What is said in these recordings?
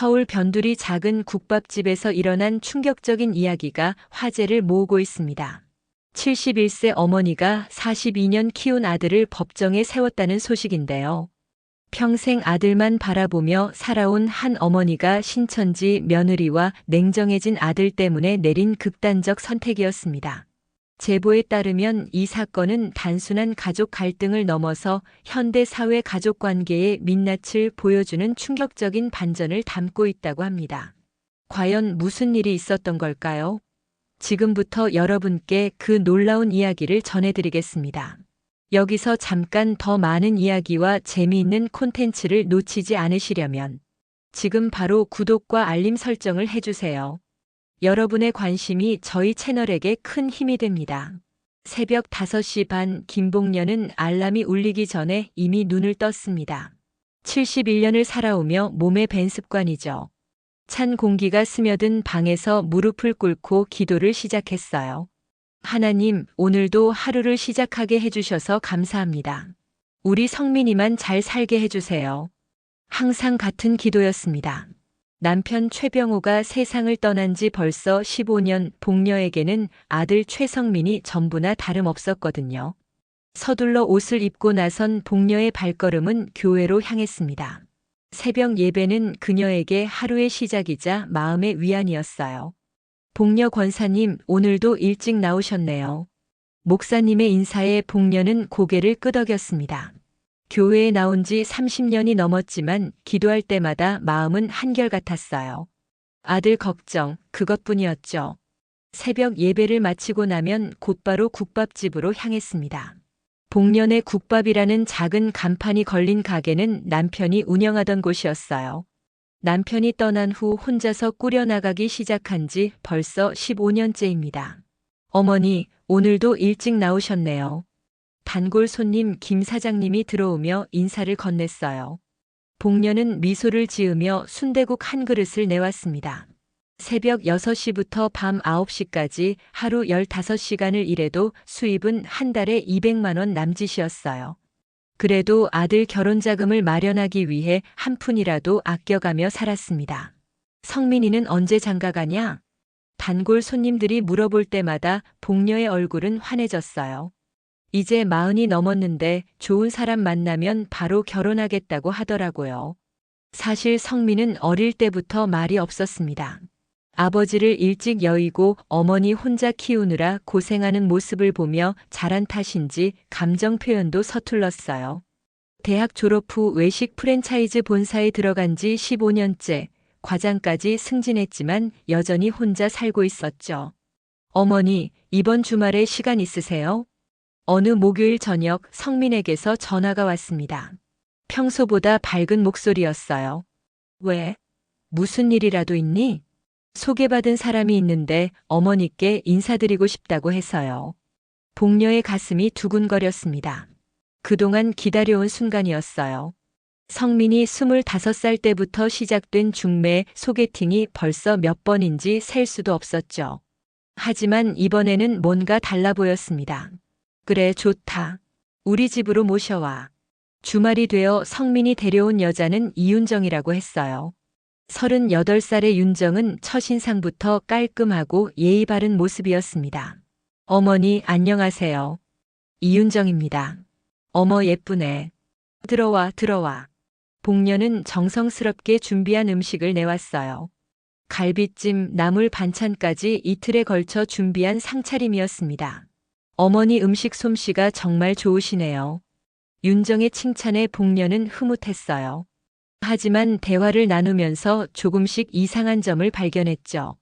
서울 변두리 작은 국밥집에서 일어난 충격적인 이야기가 화제를 모으고 있습니다. 71세 어머니가 42년 키운 아들을 법정에 세웠다는 소식인데요. 평생 아들만 바라보며 살아온 한 어머니가 신천지 며느리와 냉정해진 아들 때문에 내린 극단적 선택이었습니다. 제보에 따르면 이 사건은 단순한 가족 갈등을 넘어서 현대 사회 가족 관계의 민낯을 보여주는 충격적인 반전을 담고 있다고 합니다. 과연 무슨 일이 있었던 걸까요? 지금부터 여러분께 그 놀라운 이야기를 전해드리겠습니다. 여기서 잠깐 더 많은 이야기와 재미있는 콘텐츠를 놓치지 않으시려면 지금 바로 구독과 알림 설정을 해주세요. 여러분의 관심이 저희 채널에게 큰 힘이 됩니다. 새벽 5시 반 김봉녀는 알람이 울리기 전에 이미 눈을 떴습니다. 71년을 살아오며 몸에 밴 습관이죠. 찬 공기가 스며든 방에서 무릎을 꿇고 기도를 시작했어요. 하나님, 오늘도 하루를 시작하게 해주셔서 감사합니다. 우리 성민이만 잘 살게 해주세요. 항상 같은 기도였습니다. 남편 최병호가 세상을 떠난 지 벌써 15년, 복녀에게는 아들 최성민이 전부나 다름없었거든요. 서둘러 옷을 입고 나선 복녀의 발걸음은 교회로 향했습니다. 새벽 예배는 그녀에게 하루의 시작이자 마음의 위안이었어요. 복녀 권사님, 오늘도 일찍 나오셨네요. 목사님의 인사에 복녀는 고개를 끄덕였습니다. 교회에 나온 지 30년이 넘었지만 기도할 때마다 마음은 한결같았어요. 아들 걱정, 그것뿐이었죠. 새벽 예배를 마치고 나면 곧바로 국밥집으로 향했습니다. 복년의 국밥이라는 작은 간판이 걸린 가게는 남편이 운영하던 곳이었어요. 남편이 떠난 후 혼자서 꾸려나가기 시작한 지 벌써 15년째입니다. 어머니, 오늘도 일찍 나오셨네요. 단골 손님 김 사장님이 들어오며 인사를 건넸어요. 복녀는 미소를 지으며 순대국 한 그릇을 내왔습니다. 새벽 6시부터 밤 9시까지 하루 15시간을 일해도 수입은 한 달에 200만 원 남짓이었어요. 그래도 아들 결혼 자금을 마련하기 위해 한 푼이라도 아껴가며 살았습니다. 성민이는 언제 장가가냐? 단골 손님들이 물어볼 때마다 복녀의 얼굴은 환해졌어요. 이제 40이 넘었는데 좋은 사람 만나면 바로 결혼하겠다고 하더라고요. 사실 성민은 어릴 때부터 말이 없었습니다. 아버지를 일찍 여의고 어머니 혼자 키우느라 고생하는 모습을 보며 자란 탓인지 감정 표현도 서툴렀어요. 대학 졸업 후 외식 프랜차이즈 본사에 들어간 지 15년째, 과장까지 승진했지만 여전히 혼자 살고 있었죠. 어머니, 이번 주말에 시간 있으세요? 어느 목요일 저녁 성민에게서 전화가 왔습니다. 평소보다 밝은 목소리였어요. 왜? 무슨 일이라도 있니? 소개받은 사람이 있는데 어머니께 인사드리고 싶다고 해서요. 복녀의 가슴이 두근거렸습니다. 그동안 기다려온 순간이었어요. 성민이 25살 때부터 시작된 중매 소개팅이 벌써 몇 번인지 셀 수도 없었죠. 하지만 이번에는 뭔가 달라 보였습니다. 그래, 좋다. 우리 집으로 모셔와. 주말이 되어 성민이 데려온 여자는 이윤정이라고 했어요. 38살의 윤정은 첫인상부터 깔끔하고 예의 바른 모습이었습니다. 어머니, 안녕하세요. 이윤정입니다. 어머, 예쁘네. 들어와, 들어와. 복녀는 정성스럽게 준비한 음식을 내왔어요. 갈비찜, 나물 반찬까지 이틀에 걸쳐 준비한 상차림이었습니다. 어머니 음식 솜씨가 정말 좋으시네요. 윤정의 칭찬에 복녀는 흐뭇했어요. 하지만 대화를 나누면서 조금씩 이상한 점을 발견했죠.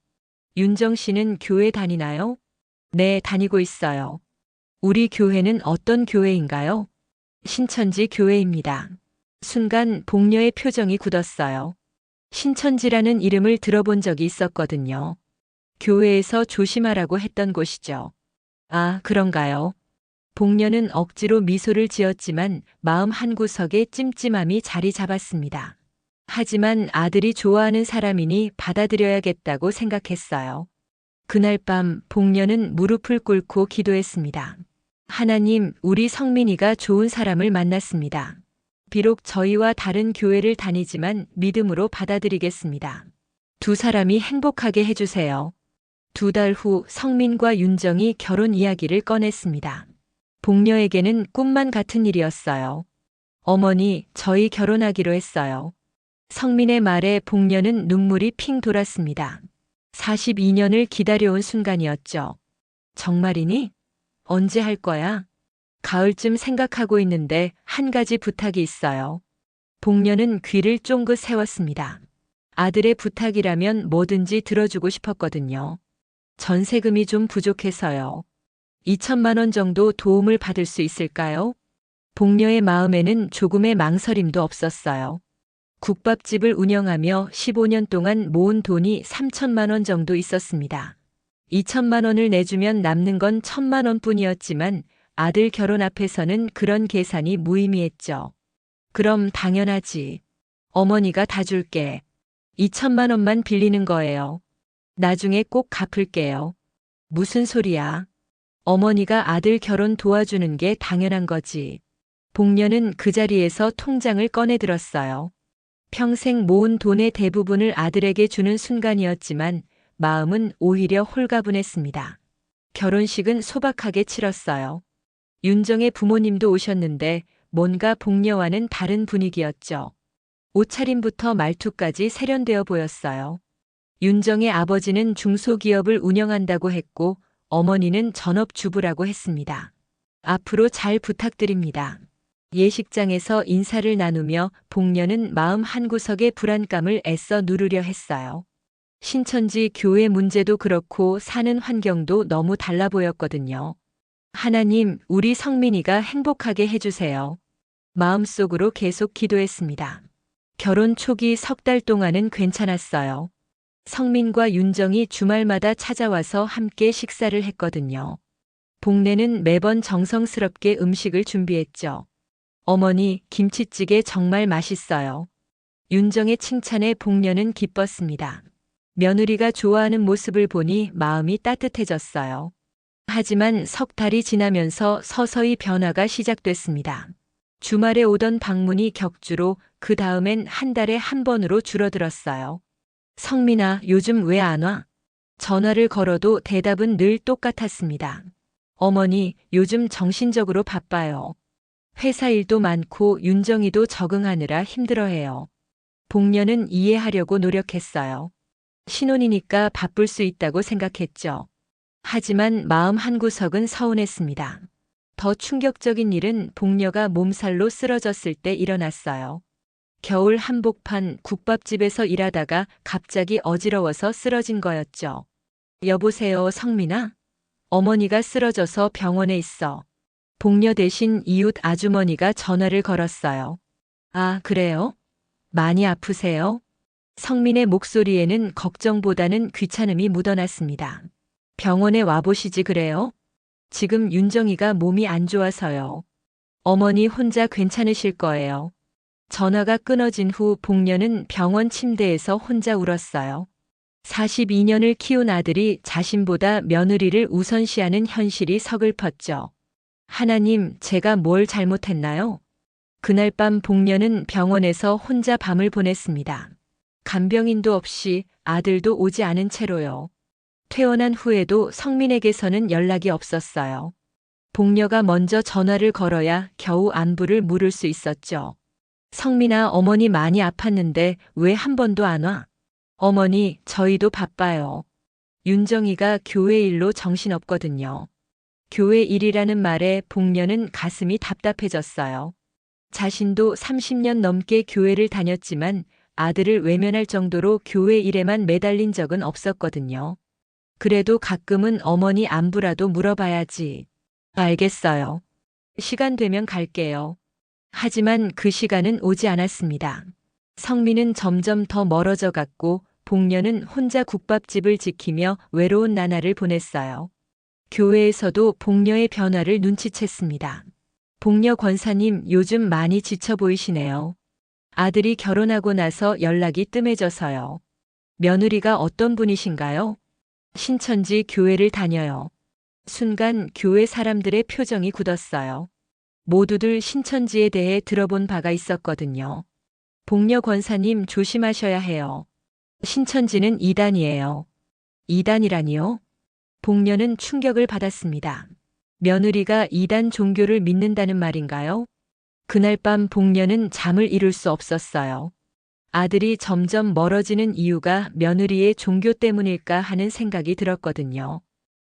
윤정 씨는 교회 다니나요? 네, 다니고 있어요. 우리 교회는 어떤 교회인가요? 신천지 교회입니다. 순간 복녀의 표정이 굳었어요. 신천지라는 이름을 들어본 적이 있었거든요. 교회에서 조심하라고 했던 곳이죠. 아, 그런가요? 복녀는 억지로 미소를 지었지만 마음 한구석에 찜찜함이 자리 잡았습니다. 하지만 아들이 좋아하는 사람이니 받아들여야겠다고 생각했어요. 그날 밤 복녀는 무릎을 꿇고 기도했습니다. 하나님, 우리 성민이가 좋은 사람을 만났습니다. 비록 저희와 다른 교회를 다니지만 믿음으로 받아들이겠습니다. 두 사람이 행복하게 해주세요. 2달 후 성민과 윤정이 결혼 이야기를 꺼냈습니다. 복녀에게는 꿈만 같은 일이었어요. 어머니, 저희 결혼하기로 했어요. 성민의 말에 복녀는 눈물이 핑 돌았습니다. 42년을 기다려온 순간이었죠. 정말이니? 언제 할 거야? 가을쯤 생각하고 있는데 한 가지 부탁이 있어요. 복녀는 귀를 쫑긋 세웠습니다. 아들의 부탁이라면 뭐든지 들어주고 싶었거든요. 전세금이 좀 부족해서요. 2천만 원 정도 도움을 받을 수 있을까요? 복녀의 마음에는 조금의 망설임도 없었어요. 국밥집을 운영하며 15년 동안 모은 돈이 3천만 원 정도 있었습니다. 2천만 원을 내주면 남는 건 1천만 원뿐이었지만 아들 결혼 앞에서는 그런 계산이 무의미했죠. 그럼 당연하지. 어머니가 다 줄게. 2천만 원만 빌리는 거예요. 나중에 꼭 갚을게요. 무슨 소리야? 어머니가 아들 결혼 도와주는 게 당연한 거지. 복녀는 그 자리에서 통장을 꺼내 들었어요. 평생 모은 돈의 대부분을 아들에게 주는 순간이었지만 마음은 오히려 홀가분했습니다. 결혼식은 소박하게 치렀어요. 윤정의 부모님도 오셨는데 뭔가 복녀와는 다른 분위기였죠. 옷차림부터 말투까지 세련되어 보였어요. 윤정의 아버지는 중소기업을 운영한다고 했고 어머니는 전업주부라고 했습니다. 앞으로 잘 부탁드립니다. 예식장에서 인사를 나누며 복녀는 마음 한구석의 불안감을 애써 누르려 했어요. 신천지 교회 문제도 그렇고 사는 환경도 너무 달라 보였거든요. 하나님, 우리 성민이가 행복하게 해주세요. 마음속으로 계속 기도했습니다. 결혼 초기 3달 동안은 괜찮았어요. 성민과 윤정이 주말마다 찾아와서 함께 식사를 했거든요. 복내는 매번 정성스럽게 음식을 준비했죠. 어머니, 김치찌개 정말 맛있어요. 윤정의 칭찬에 복녀는 기뻤습니다. 며느리가 좋아하는 모습을 보니 마음이 따뜻해졌어요. 하지만 3달이 지나면서 서서히 변화가 시작됐습니다. 주말에 오던 방문이 격주로 그 다음엔 한 달에 한 번으로 줄어들었어요. 성민아, 요즘 왜 안 와? 전화를 걸어도 대답은 늘 똑같았습니다. 어머니, 요즘 정신적으로 바빠요. 회사 일도 많고 윤정이도 적응하느라 힘들어해요. 복녀는 이해하려고 노력했어요. 신혼이니까 바쁠 수 있다고 생각했죠. 하지만 마음 한구석은 서운했습니다. 더 충격적인 일은 복녀가 몸살로 쓰러졌을 때 일어났어요. 겨울 한복판 국밥집에서 일하다가 갑자기 어지러워서 쓰러진 거였죠. 여보세요, 성민아? 어머니가 쓰러져서 병원에 있어. 복녀 대신 이웃 아주머니가 전화를 걸었어요. 아, 그래요? 많이 아프세요? 성민의 목소리에는 걱정보다는 귀찮음이 묻어났습니다. 병원에 와보시지 그래요? 지금 윤정이가 몸이 안 좋아서요. 어머니 혼자 괜찮으실 거예요. 전화가 끊어진 후 복녀는 병원 침대에서 혼자 울었어요. 42년을 키운 아들이 자신보다 며느리를 우선시하는 현실이 서글펐죠. 하나님, 제가 뭘 잘못했나요? 그날 밤 복녀는 병원에서 혼자 밤을 보냈습니다. 간병인도 없이 아들도 오지 않은 채로요. 퇴원한 후에도 성민에게서는 연락이 없었어요. 복녀가 먼저 전화를 걸어야 겨우 안부를 물을 수 있었죠. 성민아, 어머니 많이 아팠는데 왜 한 번도 안 와? 어머니, 저희도 바빠요. 윤정이가 교회 일로 정신없거든요. 교회 일이라는 말에 복녀는 가슴이 답답해졌어요. 자신도 30년 넘게 교회를 다녔지만 아들을 외면할 정도로 교회 일에만 매달린 적은 없었거든요. 그래도 가끔은 어머니 안부라도 물어봐야지. 알겠어요. 시간 되면 갈게요. 하지만 그 시간은 오지 않았습니다. 성민은 점점 더 멀어져 갔고 복녀는 혼자 국밥집을 지키며 외로운 나날을 보냈어요. 교회에서도 복녀의 변화를 눈치챘습니다. 복녀 권사님, 요즘 많이 지쳐 보이시네요. 아들이 결혼하고 나서 연락이 뜸해져서요. 며느리가 어떤 분이신가요? 신천지 교회를 다녀요. 순간 교회 사람들의 표정이 굳었어요. 모두들 신천지에 대해 들어본 바가 있었거든요. 복녀 권사님 조심하셔야 해요. 신천지는 이단이에요. 이단이라니요? 복녀는 충격을 받았습니다. 며느리가 이단 종교를 믿는다는 말인가요? 그날 밤 복녀는 잠을 이룰 수 없었어요. 아들이 점점 멀어지는 이유가 며느리의 종교 때문일까 하는 생각이 들었거든요.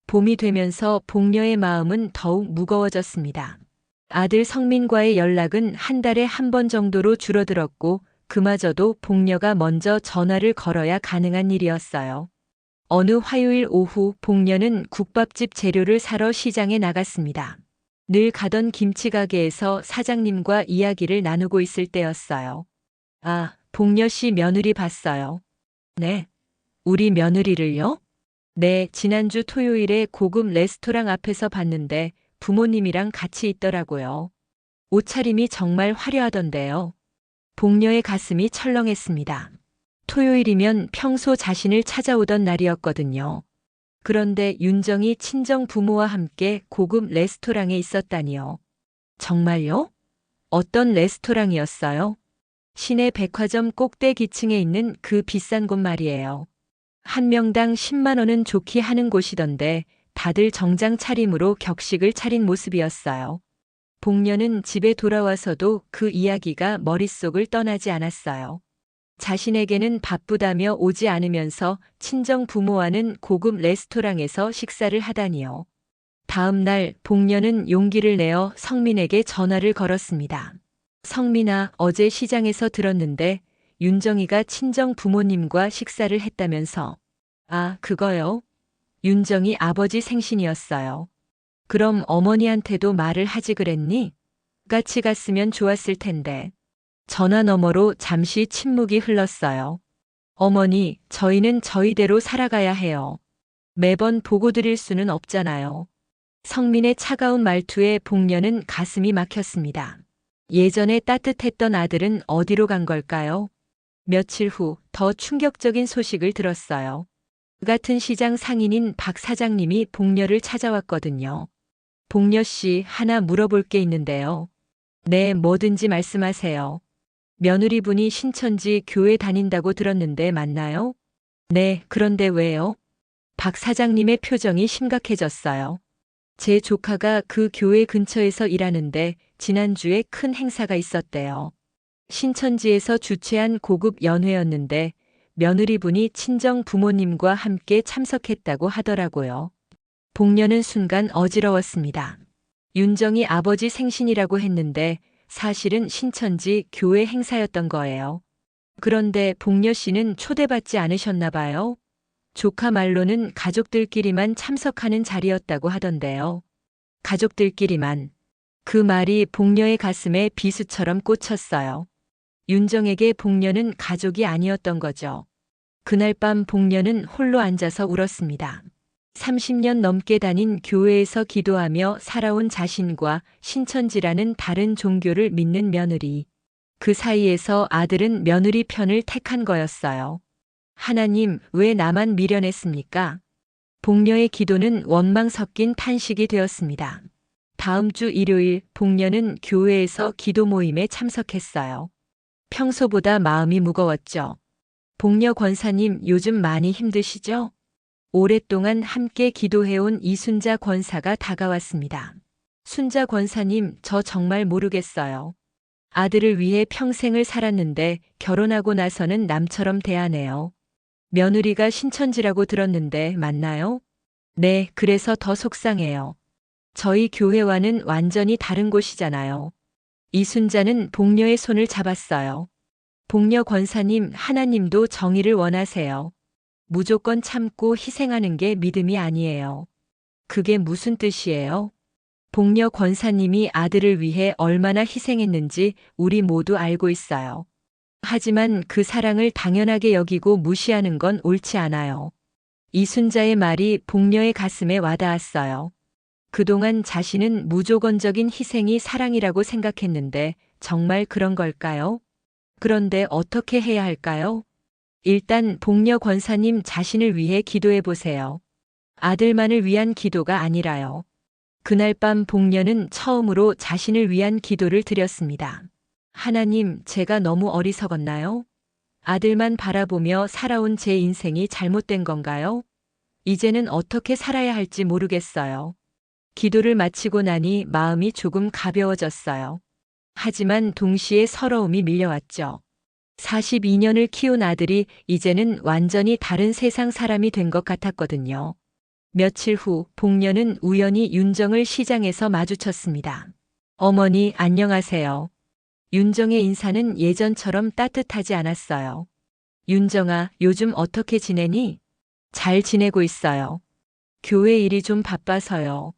봄이 되면서 복녀의 마음은 더욱 무거워졌습니다. 아들 성민과의 연락은 한 달에 한 번 정도로 줄어들었고 그마저도 복녀가 먼저 전화를 걸어야 가능한 일이었어요. 어느 화요일 오후 복녀는 국밥집 재료를 사러 시장에 나갔습니다. 늘 가던 김치 가게에서 사장님과 이야기를 나누고 있을 때였어요. 아, 복녀 씨 며느리 봤어요. 네. 우리 며느리를요? 네, 지난주 토요일에 고급 레스토랑 앞에서 봤는데 부모님이랑 같이 있더라고요. 옷차림이 정말 화려하던데요. 복녀의 가슴이 철렁했습니다. 토요일이면 평소 자신을 찾아오던 날이었거든요. 그런데 윤정이 친정 부모와 함께 고급 레스토랑에 있었다니요. 정말요? 어떤 레스토랑이었어요? 시내 백화점 꼭대 기층에 있는 그 비싼 곳 말이에요. 한 명당 10만 원은 좋게 하는 곳이던데 다들 정장 차림으로 격식을 차린 모습이었어요. 복녀는 집에 돌아와서도 그 이야기가 머릿속을 떠나지 않았어요. 자신에게는 바쁘다며 오지 않으면서 친정 부모와는 고급 레스토랑에서 식사를 하다니요. 다음 날 복녀는 용기를 내어 성민에게 전화를 걸었습니다. 성민아, 어제 시장에서 들었는데 윤정이가 친정 부모님과 식사를 했다면서. 아, 그거요? 윤정이 아버지 생신이었어요. 그럼 어머니한테도 말을 하지 그랬니? 같이 갔으면 좋았을 텐데. 전화 너머로 잠시 침묵이 흘렀어요. 어머니, 저희는 저희대로 살아가야 해요. 매번 보고 드릴 수는 없잖아요. 성민의 차가운 말투에 복녀는 가슴이 막혔습니다. 예전에 따뜻했던 아들은 어디로 간 걸까요? 며칠 후 더 충격적인 소식을 들었어요. 그 같은 시장 상인인 박 사장님이 복녀를 찾아왔거든요. 복녀 씨, 하나 물어볼 게 있는데요. 네, 뭐든지 말씀하세요. 며느리분이 신천지 교회 다닌다고 들었는데 맞나요? 네, 그런데 왜요? 박 사장님의 표정이 심각해졌어요. 제 조카가 그 교회 근처에서 일하는데 지난주에 큰 행사가 있었대요. 신천지에서 주최한 고급 연회였는데 며느리분이 친정 부모님과 함께 참석했다고 하더라고요. 복녀는 순간 어지러웠습니다. 윤정이 아버지 생신이라고 했는데 사실은 신천지 교회 행사였던 거예요. 그런데 복녀 씨는 초대받지 않으셨나 봐요. 조카 말로는 가족들끼리만 참석하는 자리였다고 하던데요. 가족들끼리만. 그 말이 복녀의 가슴에 비수처럼 꽂혔어요. 윤정에게 복녀는 가족이 아니었던 거죠. 그날 밤 복녀는 홀로 앉아서 울었습니다. 30년 넘게 다닌 교회에서 기도하며 살아온 자신과 신천지라는 다른 종교를 믿는 며느리. 그 사이에서 아들은 며느리 편을 택한 거였어요. 하나님, 왜 나만 미련했습니까? 복녀의 기도는 원망 섞인 탄식이 되었습니다. 다음 주 일요일 복녀는 교회에서 기도 모임에 참석했어요. 평소보다 마음이 무거웠죠. 복녀 권사님, 요즘 많이 힘드시죠? 오랫동안 함께 기도해온 이순자 권사가 다가왔습니다. 순자 권사님, 저 정말 모르겠어요. 아들을 위해 평생을 살았는데 결혼하고 나서는 남처럼 대하네요. 며느리가 신천지라고 들었는데 맞나요? 네, 그래서 더 속상해요. 저희 교회와는 완전히 다른 곳이잖아요. 이순자는 복녀의 손을 잡았어요. 복녀 권사님, 하나님도 정의를 원하세요. 무조건 참고 희생하는 게 믿음이 아니에요. 그게 무슨 뜻이에요? 복녀 권사님이 아들을 위해 얼마나 희생했는지 우리 모두 알고 있어요. 하지만 그 사랑을 당연하게 여기고 무시하는 건 옳지 않아요. 이순자의 말이 복녀의 가슴에 와닿았어요. 그동안 자신은 무조건적인 희생이 사랑이라고 생각했는데 정말 그런 걸까요? 그런데 어떻게 해야 할까요? 일단 복녀 권사님 자신을 위해 기도해 보세요. 아들만을 위한 기도가 아니라요. 그날 밤 복녀는 처음으로 자신을 위한 기도를 드렸습니다. 하나님, 제가 너무 어리석었나요? 아들만 바라보며 살아온 제 인생이 잘못된 건가요? 이제는 어떻게 살아야 할지 모르겠어요. 기도를 마치고 나니 마음이 조금 가벼워졌어요. 하지만 동시에 서러움이 밀려왔죠. 42년을 키운 아들이 이제는 완전히 다른 세상 사람이 된 것 같았거든요. 며칠 후 복녀는 우연히 윤정을 시장에서 마주쳤습니다. 어머니, 안녕하세요. 윤정의 인사는 예전처럼 따뜻하지 않았어요. 윤정아, 요즘 어떻게 지내니? 잘 지내고 있어요. 교회 일이 좀 바빠서요.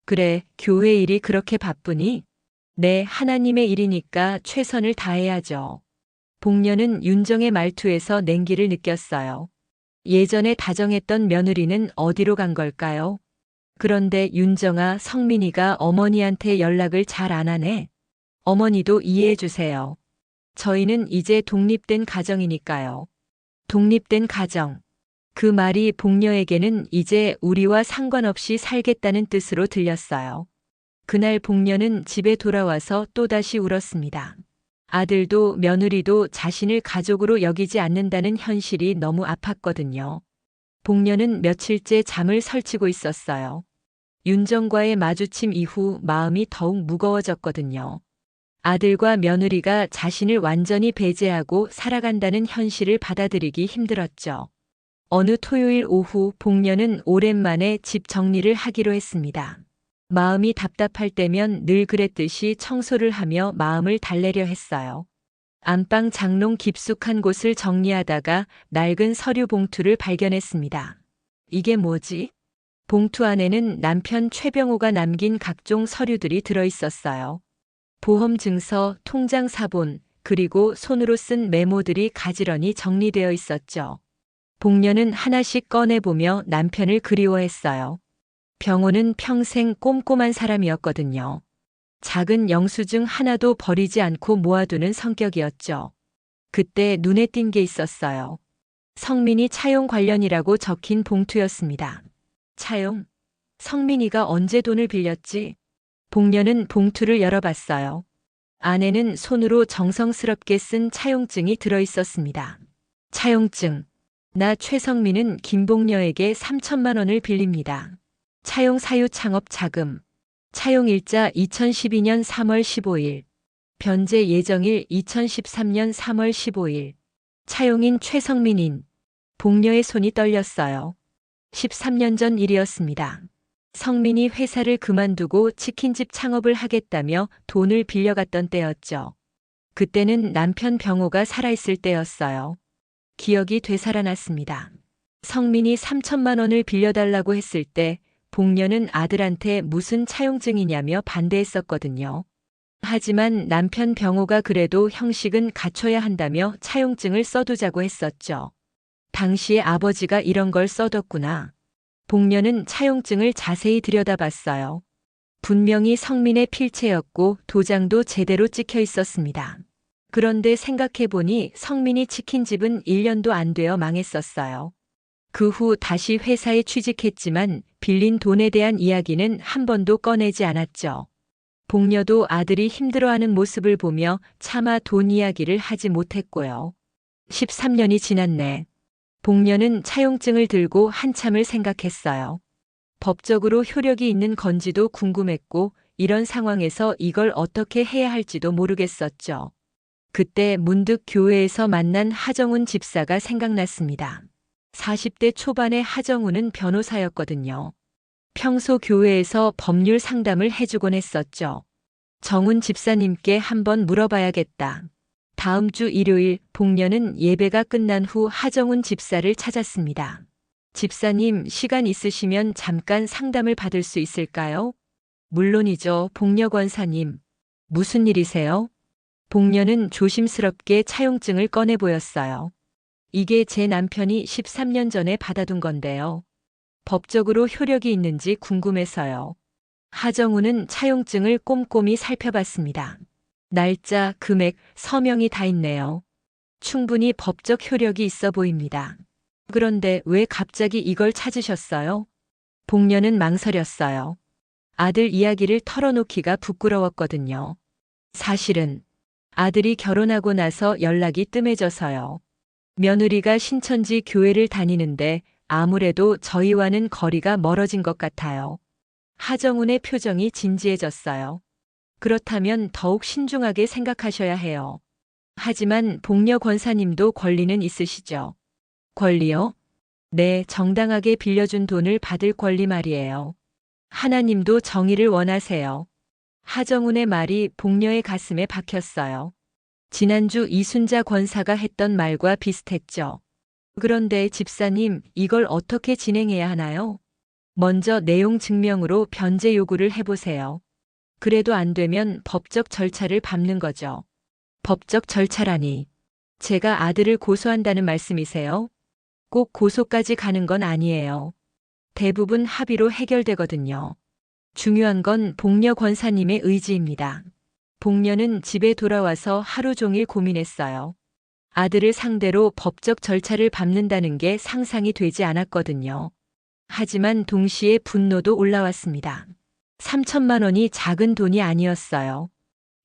그래, 교회 일이 그렇게 바쁘니? 네, 하나님의 일이니까 최선을 다해야죠. 복녀는 윤정의 말투에서 냉기를 느꼈어요. 예전에 다정했던 며느리는 어디로 간 걸까요? 그런데 윤정아, 성민이가 어머니한테 연락을 잘 안 하네. 어머니도 이해해 주세요. 저희는 이제 독립된 가정이니까요. 독립된 가정. 그 말이 복녀에게는 이제 우리와 상관없이 살겠다는 뜻으로 들렸어요. 그날 복녀는 집에 돌아와서 또다시 울었습니다. 아들도 며느리도 자신을 가족으로 여기지 않는다는 현실이 너무 아팠거든요. 복녀는 며칠째 잠을 설치고 있었어요. 윤정과의 마주침 이후 마음이 더욱 무거워졌거든요. 아들과 며느리가 자신을 완전히 배제하고 살아간다는 현실을 받아들이기 힘들었죠. 어느 토요일 오후 복녀는 오랜만에 집 정리를 하기로 했습니다. 마음이 답답할 때면 늘 그랬듯이 청소를 하며 마음을 달래려 했어요. 안방 장롱 깊숙한 곳을 정리하다가 낡은 서류 봉투를 발견했습니다. 이게 뭐지? 봉투 안에는 남편 최병호가 남긴 각종 서류들이 들어 있었어요. 보험 증서, 통장 사본, 그리고 손으로 쓴 메모들이 가지런히 정리되어 있었죠. 복녀는 하나씩 꺼내보며 남편을 그리워했어요. 병호는 평생 꼼꼼한 사람이었거든요. 작은 영수증 하나도 버리지 않고 모아두는 성격이었죠. 그때 눈에 띈 게 있었어요. 성민이 차용 관련이라고 적힌 봉투였습니다. 차용? 성민이가 언제 돈을 빌렸지? 복녀는 봉투를 열어봤어요. 안에는 손으로 정성스럽게 쓴 차용증이 들어 있었습니다. 차용증. 나 최성민은 김복녀에게 3천만 원을 빌립니다. 차용 사유 창업 자금. 차용일자 2012년 3월 15일. 변제 예정일 2013년 3월 15일. 차용인 최성민인. 복녀의 손이 떨렸어요. 13년 전 일이었습니다. 성민이 회사를 그만두고 치킨집 창업을 하겠다며 돈을 빌려갔던 때였죠. 그때는 남편 병호가 살아있을 때였어요. 기억이 되살아났습니다. 성민이 3천만 원을 빌려달라고 했을 때 복녀는 아들한테 무슨 차용증이냐며 반대했었거든요. 하지만 남편 병호가 그래도 형식은 갖춰야 한다며 차용증을 써두자고 했었죠. 당시에 아버지가 이런 걸 써뒀구나. 복녀는 차용증을 자세히 들여다봤어요. 분명히 성민의 필체였고 도장도 제대로 찍혀 있었습니다. 그런데 생각해보니 성민이 치킨집은 1년도 안 되어 망했었어요. 그 후 다시 회사에 취직했지만 빌린 돈에 대한 이야기는 한 번도 꺼내지 않았죠. 복녀도 아들이 힘들어하는 모습을 보며 차마 돈 이야기를 하지 못했고요. 13년이 지났네. 복녀는 차용증을 들고 한참을 생각했어요. 법적으로 효력이 있는 건지도 궁금했고 이런 상황에서 이걸 어떻게 해야 할지도 모르겠었죠. 그때 문득 교회에서 만난 하정훈 집사가 생각났습니다. 40대 초반의 하정훈은 변호사였거든요. 평소 교회에서 법률 상담을 해주곤 했었죠. 정훈 집사님께 한번 물어봐야겠다. 다음 주 일요일 복녀는 예배가 끝난 후 하정훈 집사를 찾았습니다. 집사님, 시간 있으시면 잠깐 상담을 받을 수 있을까요? 물론이죠, 복녀 권사님. 무슨 일이세요? 복녀는 조심스럽게 차용증을 꺼내 보였어요. 이게 제 남편이 13년 전에 받아둔 건데요. 법적으로 효력이 있는지 궁금해서요. 하정우는 차용증을 꼼꼼히 살펴봤습니다. 날짜, 금액, 서명이 다 있네요. 충분히 법적 효력이 있어 보입니다. 그런데 왜 갑자기 이걸 찾으셨어요? 복녀는 망설였어요. 아들 이야기를 털어놓기가 부끄러웠거든요. 사실은 아들이 결혼하고 나서 연락이 뜸해져서요. 며느리가 신천지 교회를 다니는데 아무래도 저희와는 거리가 멀어진 것 같아요. 하정운의 표정이 진지해졌어요. 그렇다면 더욱 신중하게 생각하셔야 해요. 하지만 복녀 권사님도 권리는 있으시죠. 권리요? 네, 정당하게 빌려준 돈을 받을 권리 말이에요. 하나님도 정의를 원하세요. 하정운의 말이 복녀의 가슴에 박혔어요. 지난주 이순자 권사가 했던 말과 비슷했죠. 그런데 집사님, 이걸 어떻게 진행해야 하나요? 먼저 내용 증명으로 변제 요구를 해보세요. 그래도 안 되면 법적 절차를 밟는 거죠. 법적 절차라니. 제가 아들을 고소한다는 말씀이세요? 꼭 고소까지 가는 건 아니에요. 대부분 합의로 해결되거든요. 중요한 건 복녀 권사님의 의지입니다. 복녀는 집에 돌아와서 하루 종일 고민했어요. 아들을 상대로 법적 절차를 밟는다는 게 상상이 되지 않았거든요. 하지만 동시에 분노도 올라왔습니다. 3천만 원이 작은 돈이 아니었어요.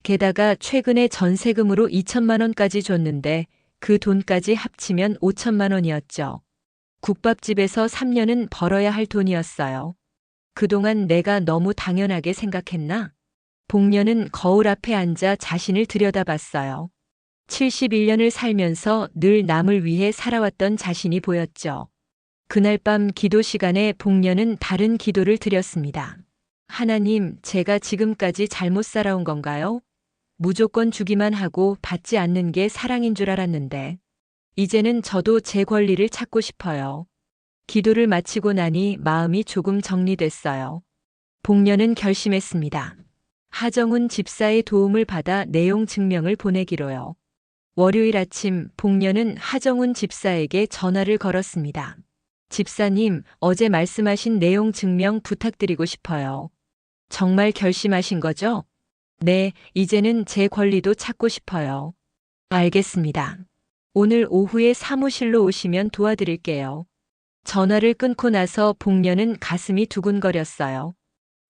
게다가 최근에 전세금으로 2천만 원까지 줬는데 그 돈까지 합치면 5천만 원이었죠. 국밥집에서 3년은 벌어야 할 돈이었어요. 그동안 내가 너무 당연하게 생각했나? 복녀는 거울 앞에 앉아 자신을 들여다봤어요. 71년을 살면서 늘 남을 위해 살아왔던 자신이 보였죠. 그날 밤 기도 시간에 복녀는 다른 기도를 드렸습니다. 하나님, 제가 지금까지 잘못 살아온 건가요? 무조건 주기만 하고 받지 않는 게 사랑인 줄 알았는데. 이제는 저도 제 권리를 찾고 싶어요. 기도를 마치고 나니 마음이 조금 정리됐어요. 복녀는 결심했습니다. 하정운 집사의 도움을 받아 내용 증명을 보내기로요. 월요일 아침 복녀는 하정운 집사에게 전화를 걸었습니다. 집사님, 어제 말씀하신 내용 증명 부탁드리고 싶어요. 정말 결심하신 거죠? 네, 이제는 제 권리도 찾고 싶어요. 알겠습니다. 오늘 오후에 사무실로 오시면 도와드릴게요. 전화를 끊고 나서 복녀는 가슴이 두근거렸어요.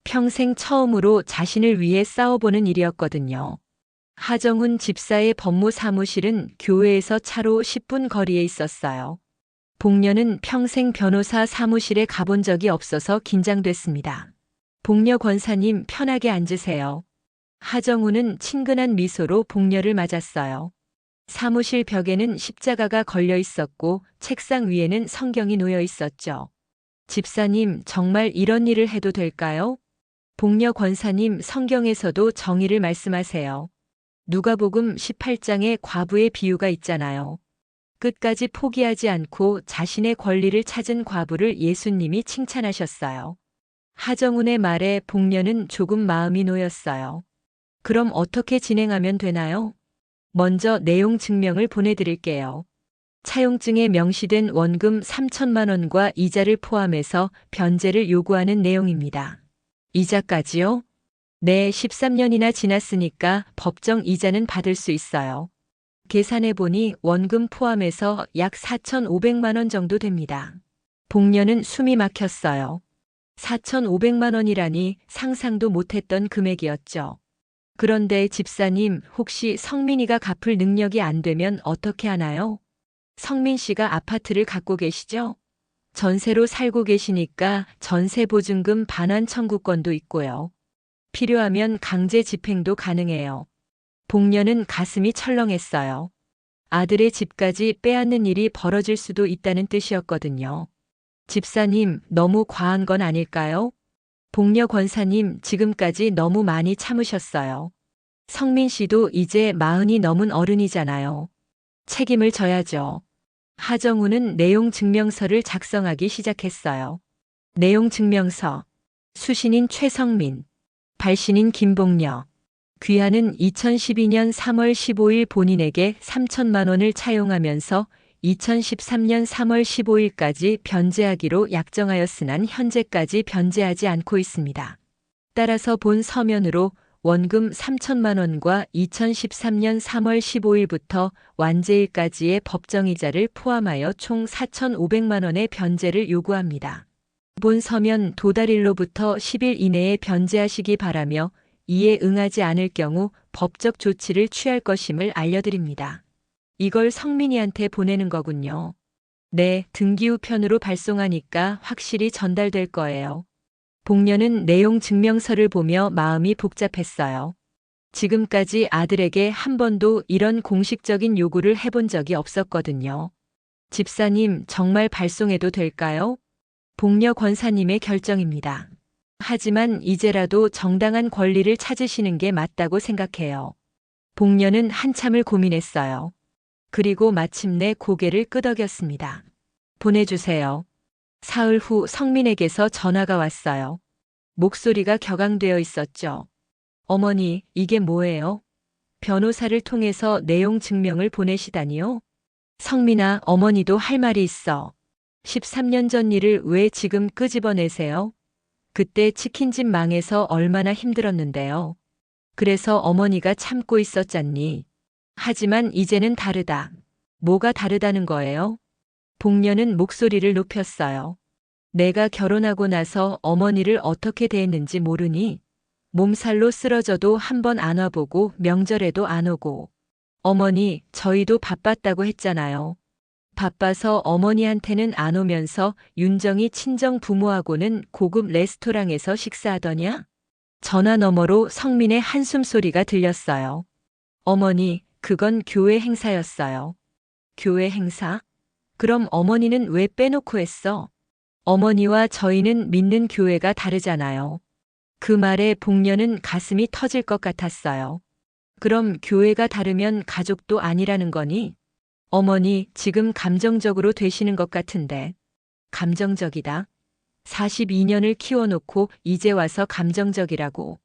평생 처음으로 자신을 위해 싸워보는 일이었거든요. 하정훈 집사의 법무 사무실은 교회에서 차로 10분 거리에 있었어요. 복녀는 평생 변호사 사무실에 가본 적이 없어서 긴장됐습니다. 복녀 권사님, 편하게 앉으세요. 하정훈은 친근한 미소로 복녀를 맞았어요. 사무실 벽에는 십자가가 걸려 있었고 책상 위에는 성경이 놓여 있었죠. 집사님, 정말 이런 일을 해도 될까요? 복녀 권사님, 성경에서도 정의를 말씀하세요. 누가복음 18장에 과부의 비유가 있잖아요. 끝까지 포기하지 않고 자신의 권리를 찾은 과부를 예수님이 칭찬하셨어요. 하정운의 말에 복녀는 조금 마음이 놓였어요. 그럼 어떻게 진행하면 되나요? 먼저 내용 증명을 보내드릴게요. 차용증에 명시된 원금 3천만 원과 이자를 포함해서 변제를 요구하는 내용입니다. 이자까지요? 네, 13년이나 지났으니까 법정 이자는 받을 수 있어요. 계산해보니 원금 포함해서 약 4,500만 원 정도 됩니다. 복녀는 숨이 막혔어요. 4,500만 원이라니 상상도 못했던 금액이었죠. 그런데 집사님, 혹시 성민이가 갚을 능력이 안 되면 어떻게 하나요? 성민 씨가 아파트를 갖고 계시죠? 전세로 살고 계시니까 전세 보증금 반환 청구권도 있고요. 필요하면 강제 집행도 가능해요. 복녀는 가슴이 철렁했어요. 아들의 집까지 빼앗는 일이 벌어질 수도 있다는 뜻이었거든요. 집사님, 너무 과한 건 아닐까요? 복녀 권사님, 지금까지 너무 많이 참으셨어요. 성민 씨도 이제 40이 넘은 어른이잖아요. 책임을 져야죠. 하정우는 내용 증명서를 작성하기 시작했어요. 내용 증명서. 수신인 최성민, 발신인 김복녀. 귀하는 2012년 3월 15일 본인에게 3천만 원을 차용하면서 2013년 3월 15일까지 변제하기로 약정하였으나 현재까지 변제하지 않고 있습니다. 따라서 본 서면으로 원금 3천만 원과 2013년 3월 15일부터 완제일까지의 법정이자를 포함하여 총 4,500만 원의 변제를 요구합니다. 본 서면 도달일로부터 10일 이내에 변제하시기 바라며 이에 응하지 않을 경우 법적 조치를 취할 것임을 알려드립니다. 이걸 성민이한테 보내는 거군요. 네, 등기 우편으로 발송하니까 확실히 전달될 거예요. 복녀는 내용 증명서를 보며 마음이 복잡했어요. 지금까지 아들에게 한 번도 이런 공식적인 요구를 해본 적이 없었거든요. 집사님, 정말 발송해도 될까요? 복녀 권사님의 결정입니다. 하지만 이제라도 정당한 권리를 찾으시는 게 맞다고 생각해요. 복녀는 한참을 고민했어요. 그리고 마침내 고개를 끄덕였습니다. 보내주세요. 사흘 후 성민에게서 전화가 왔어요. 목소리가 격앙되어 있었죠. 어머니, 이게 뭐예요? 변호사를 통해서 내용 증명을 보내시다니요? 성민아, 어머니도 할 말이 있어. 13년 전 일을 왜 지금 끄집어내세요? 그때 치킨집 망해서 얼마나 힘들었는데요. 그래서 어머니가 참고 있었잖니. 하지만 이제는 다르다. 뭐가 다르다는 거예요? 복녀는 목소리를 높였어요. 내가 결혼하고 나서 어머니를 어떻게 대했는지 모르니? 몸살로 쓰러져도 한 번 안 와보고 명절에도 안 오고. 어머니, 저희도 바빴다고 했잖아요. 바빠서 어머니한테는 안 오면서 윤정이 친정 부모하고는 고급 레스토랑에서 식사하더냐? 전화 너머로 성민의 한숨 소리가 들렸어요. 어머니, 그건 교회 행사였어요. 교회 행사? 그럼 어머니는 왜 빼놓고 했어? 어머니와 저희는 믿는 교회가 다르잖아요. 그 말에 복녀는 가슴이 터질 것 같았어요. 그럼 교회가 다르면 가족도 아니라는 거니? 어머니, 지금 감정적으로 되시는 것 같은데. 감정적이다? 42년을 키워놓고 이제 와서 감정적이라고.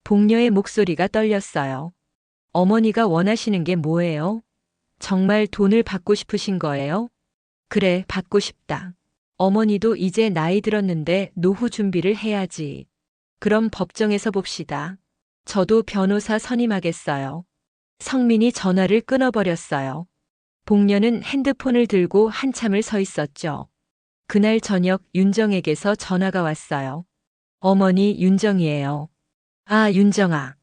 복녀의 목소리가 떨렸어요. 어머니가 원하시는 게 뭐예요? 정말 돈을 받고 싶으신 거예요? 그래, 받고 싶다. 어머니도 이제 나이 들었는데 노후 준비를 해야지. 그럼 법정에서 봅시다. 저도 변호사 선임하겠어요. 성민이 전화를 끊어버렸어요. 복녀는 핸드폰을 들고 한참을 서 있었죠. 그날 저녁 윤정에게서 전화가 왔어요. 어머니, 윤정이에요. 아, 윤정아.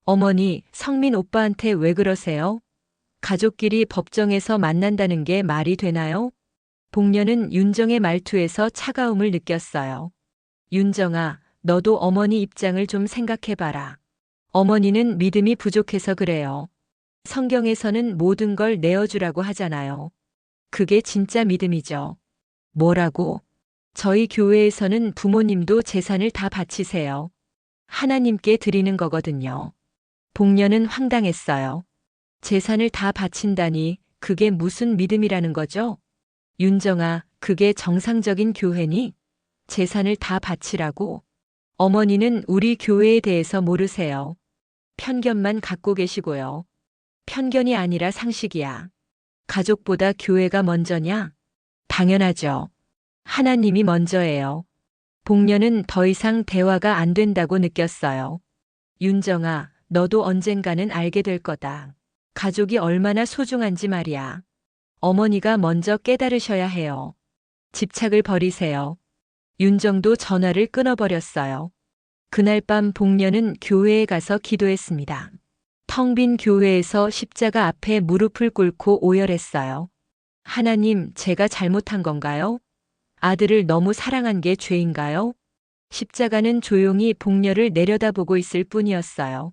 어머니, 성민 오빠한테 왜 그러세요? 가족끼리 법정에서 만난다는 게 말이 되나요? 복녀는 윤정의 말투에서 차가움을 느꼈어요. 윤정아, 너도 어머니 입장을 좀 생각해봐라. 어머니는 믿음이 부족해서 그래요. 성경에서는 모든 걸 내어주라고 하잖아요. 그게 진짜 믿음이죠. 뭐라고? 저희 교회에서는 부모님도 재산을 다 바치세요. 하나님께 드리는 거거든요. 복녀는 황당했어요. 재산을 다 바친다니 그게 무슨 믿음이라는 거죠? 윤정아, 그게 정상적인 교회니? 재산을 다 바치라고? 어머니는 우리 교회에 대해서 모르세요. 편견만 갖고 계시고요. 편견이 아니라 상식이야. 가족보다 교회가 먼저냐? 당연하죠. 하나님이 먼저예요. 복녀는 더 이상 대화가 안 된다고 느꼈어요. 윤정아, 너도 언젠가는 알게 될 거다. 가족이 얼마나 소중한지 말이야. 어머니가 먼저 깨달으셔야 해요. 집착을 버리세요. 윤정도 전화를 끊어버렸어요. 그날 밤 복녀는 교회에 가서 기도했습니다. 텅 빈 교회에서 십자가 앞에 무릎을 꿇고 오열했어요. 하나님, 제가 잘못한 건가요? 아들을 너무 사랑한 게 죄인가요? 십자가는 조용히 복녀를 내려다보고 있을 뿐이었어요.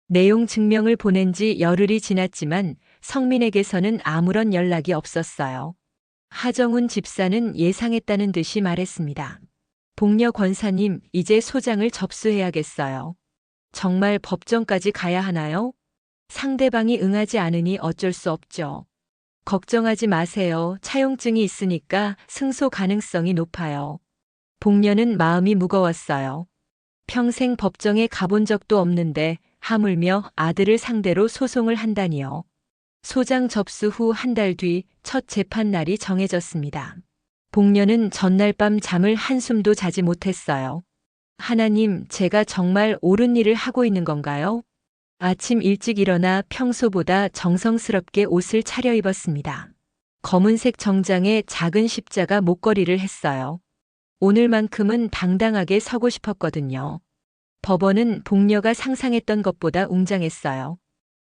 내용 증명을 보낸 지 열흘이 지났지만 성민에게서는 아무런 연락이 없었어요. 하정훈 집사는 예상했다는 듯이 말했습니다. 복녀 권사님, 이제 소장을 접수해야겠어요. 정말 법정까지 가야 하나요? 상대방이 응하지 않으니 어쩔 수 없죠. 걱정하지 마세요. 차용증이 있으니까 승소 가능성이 높아요. 복녀는 마음이 무거웠어요. 평생 법정에 가본 적도 없는데 하물며 아들을 상대로 소송을 한다니요. 소장 접수 후 한 달 뒤 첫 재판 날이 정해졌습니다. 복녀는 전날 밤 잠을 한숨도 자지 못했어요. 하나님, 제가 정말 옳은 일을 하고 있는 건가요? 아침 일찍 일어나 평소보다 정성스럽게 옷을 차려입었습니다. 검은색 정장에 작은 십자가 목걸이를 했어요. 오늘만큼은 당당하게 서고 싶었거든요. 법원은 복녀가 상상했던 것보다 웅장했어요.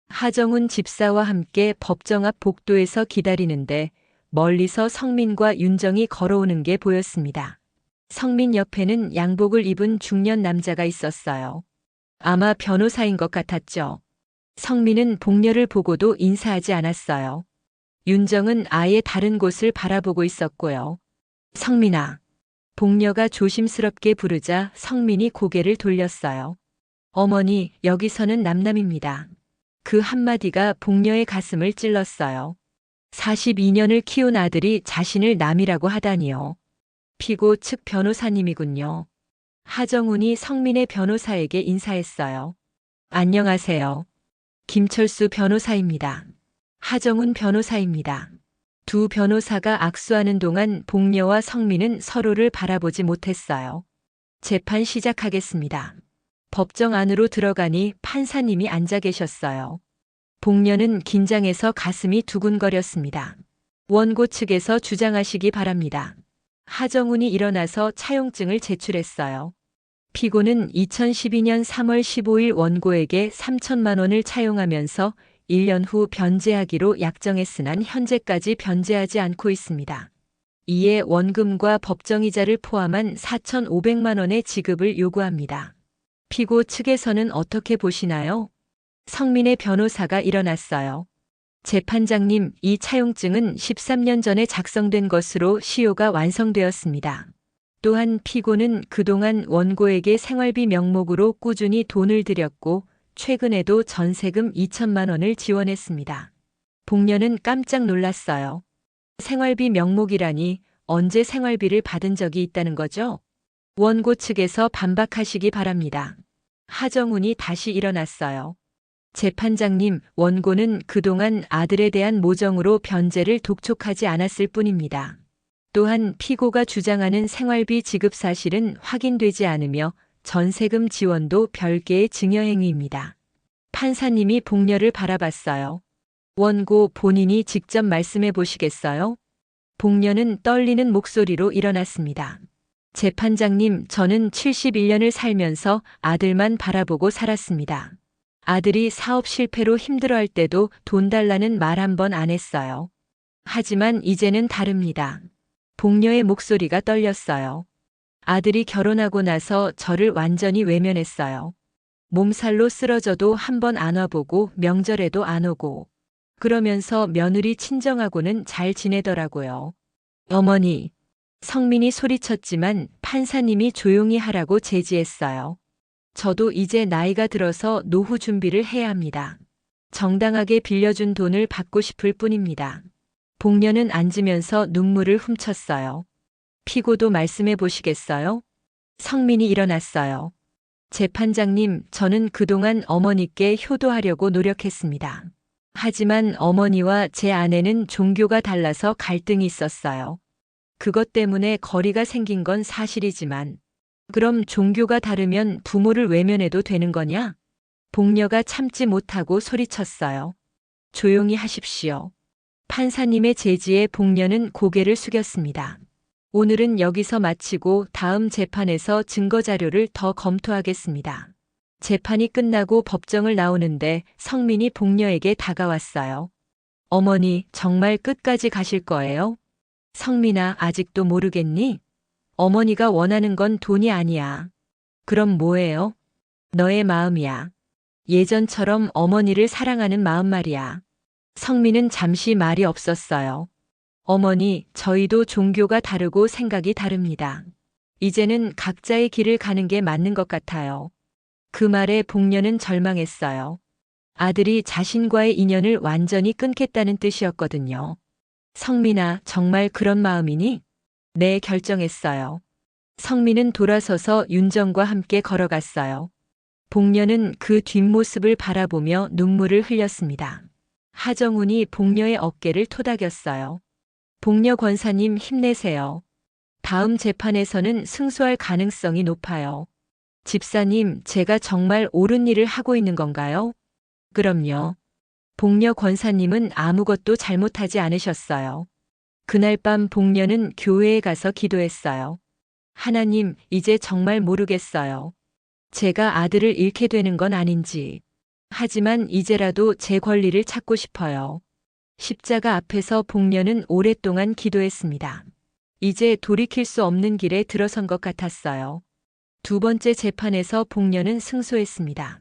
하정훈 집사와 함께 법정 앞 복도에서 기다리는데 멀리서 성민과 윤정이 걸어오는 게 보였습니다. 성민 옆에는 양복을 입은 중년 남자가 있었어요. 아마 변호사인 것 같았죠. 성민은 복녀를 보고도 인사하지 않았어요. 윤정은 아예 다른 곳을 바라보고 있었고요. 성민아. 복녀가 조심스럽게 부르자 성민이 고개를 돌렸어요. 어머니, 여기서는 남남입니다. 그 한마디가 복녀의 가슴을 찔렀어요. 42년을 키운 아들이 자신을 남이라고 하다니요. 피고 측 변호사님이군요. 하정훈이 성민의 변호사에게 인사했어요. 안녕하세요. 김철수 변호사입니다. 하정훈 변호사입니다. 두 변호사가 악수하는 동안 복녀와 성민은 서로를 바라보지 못했어요. 재판 시작하겠습니다. 법정 안으로 들어가니 판사님이 앉아 계셨어요. 복녀는 긴장해서 가슴이 두근거렸습니다. 원고 측에서 주장하시기 바랍니다. 하정훈이 일어나서 차용증을 제출했어요. 피고는 2012년 3월 15일 원고에게 3천만 원을 차용하면서 1년 후 변제하기로 약정했으나 현재까지 변제하지 않고 있습니다. 이에 원금과 법정이자를 포함한 4,500만 원의 지급을 요구합니다. 피고 측에서는 어떻게 보시나요? 성민의 변호사가 일어났어요. 재판장님, 이 차용증은 13년 전에 작성된 것으로 시효가 완성되었습니다. 또한 피고는 그동안 원고에게 생활비 명목으로 꾸준히 돈을 들였고 최근에도 전세금 2천만 원을 지원했습니다. 복녀는 깜짝 놀랐어요. 생활비 명목이라니 언제 생활비를 받은 적이 있다는 거죠? 원고 측에서 반박하시기 바랍니다. 하정훈이 다시 일어났어요. 재판장님, 원고는 그동안 아들에 대한 모정으로 변제를 독촉하지 않았을 뿐입니다. 또한 피고가 주장하는 생활비 지급 사실은 확인되지 않으며 전세금 지원도 별개의 증여행위입니다. 판사님이 복녀를 바라봤어요. 원고 본인이 직접 말씀해 보시겠어요? 복녀는 떨리는 목소리로 일어났습니다. 재판장님, 저는 71년을 살면서 아들만 바라보고 살았습니다. 아들이 사업 실패로 힘들어할 때도 돈 달라는 말 한 번 안 했어요. 하지만 이제는 다릅니다. 복녀의 목소리가 떨렸어요. 아들이 결혼하고 나서 저를 완전히 외면했어요. 몸살로 쓰러져도 한 번 안아보고 명절에도 안 오고. 그러면서 며느리 친정하고는 잘 지내더라고요. 어머니. 성민이 소리쳤지만 판사님이 조용히 하라고 제지했어요. 저도 이제 나이가 들어서 노후 준비를 해야 합니다. 정당하게 빌려준 돈을 받고 싶을 뿐입니다. 복녀는 앉으면서 눈물을 훔쳤어요. 피고도 말씀해 보시겠어요? 성민이 일어났어요. 재판장님, 저는 그동안 어머니께 효도하려고 노력했습니다. 하지만 어머니와 제 아내는 종교가 달라서 갈등이 있었어요. 그것 때문에 거리가 생긴 건 사실이지만, 그럼 종교가 다르면 부모를 외면해도 되는 거냐? 복녀가 참지 못하고 소리쳤어요. 조용히 하십시오. 판사님의 제지에 복녀는 고개를 숙였습니다. 오늘은 여기서 마치고 다음 재판에서 증거자료를 더 검토하겠습니다. 재판이 끝나고 법정을 나오는데 성민이 복녀에게 다가왔어요. 어머니, 정말 끝까지 가실 거예요? 성민아, 아직도 모르겠니? 어머니가 원하는 건 돈이 아니야. 그럼 뭐예요? 너의 마음이야. 예전처럼 어머니를 사랑하는 마음 말이야. 성민은 잠시 말이 없었어요. 어머니, 저희도 종교가 다르고 생각이 다릅니다. 이제는 각자의 길을 가는 게 맞는 것 같아요. 그 말에 복녀는 절망했어요. 아들이 자신과의 인연을 완전히 끊겠다는 뜻이었거든요. 성민아, 정말 그런 마음이니? 네, 결정했어요. 성민은 돌아서서 윤정과 함께 걸어갔어요. 복녀는 그 뒷모습을 바라보며 눈물을 흘렸습니다. 하정훈이 복녀의 어깨를 토닥였어요. 복녀 권사님, 힘내세요. 다음 재판에서는 승소할 가능성이 높아요. 집사님, 제가 정말 옳은 일을 하고 있는 건가요? 그럼요. 복녀 권사님은 아무것도 잘못하지 않으셨어요. 그날 밤 복녀는 교회에 가서 기도했어요. 하나님, 이제 정말 모르겠어요. 제가 아들을 잃게 되는 건 아닌지. 하지만 이제라도 제 권리를 찾고 싶어요. 십자가 앞에서 복녀는 오랫동안 기도했습니다. 이제 돌이킬 수 없는 길에 들어선 것 같았어요. 두 번째 재판에서 복녀는 승소했습니다.